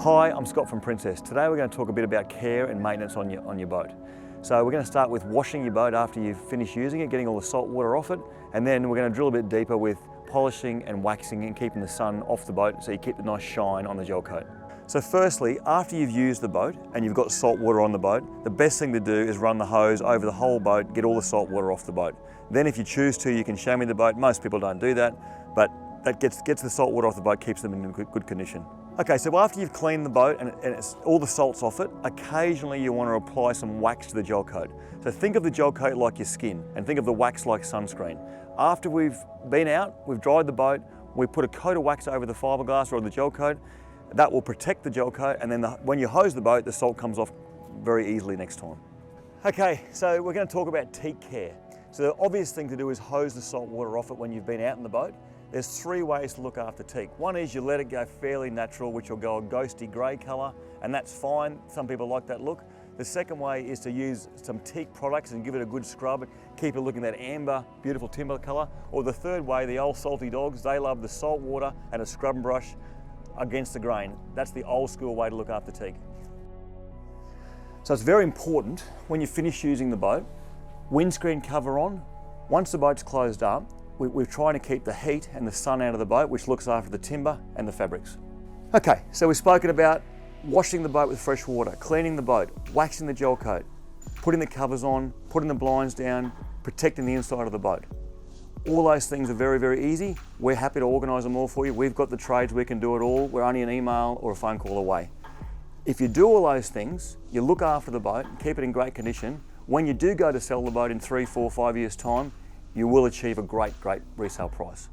Hi, I'm Scott from Princess. Today we're going to talk a bit about care and maintenance on your boat. So we're going to start with washing your boat after you've finished using it, getting all the salt water off it, and then we're going to drill a bit deeper with polishing and waxing and keeping the sun off the boat so you keep the nice shine on the gel coat. So firstly, after you've used the boat and you've got salt water on the boat, the best thing to do is run the hose over the whole boat, get all the salt water off the boat. Then if you choose to, you can chamois the boat. Most people don't do that, but that gets the salt water off the boat, keeps them in good condition. Okay, so after you've cleaned the boat and all the salt's off it, occasionally you want to apply some wax to the gel coat. So think of the gel coat like your skin and think of the wax like sunscreen. After we've been out, we've dried the boat, we put a coat of wax over the fiberglass or the gel coat. That will protect the gel coat, and then when you hose the boat, the salt comes off very easily next time. Okay, so we're going to talk about Teak Care. So the obvious thing to do is hose the salt water off it when you've been out in the boat. There's three ways to look after teak. One is you let it go fairly natural, which will go a ghosty grey colour, and that's fine. Some people like that look. The second way is to use some teak products and give it a good scrub, keep it looking that amber, beautiful timber colour. Or the third way, the old salty dogs, they love the salt water and a scrub brush against the grain. That's the old school way to look after teak. So it's very important when you finish using the boat, windscreen cover on. Once the boat's closed up, we're trying to keep the heat and the sun out of the boat, which looks after the timber and the fabrics. Okay, so we've spoken about washing the boat with fresh water, cleaning the boat, waxing the gel coat, putting the covers on, putting the blinds down, protecting the inside of the boat. All those things are very, very easy. We're happy to organise them all for you. We've got the trades, we can do it all. We're only an email or a phone call away. If you do all those things, you look after the boat and keep it in great condition, when you do go to sell the boat in 3, 4, 5 years' time, you will achieve a great resale price.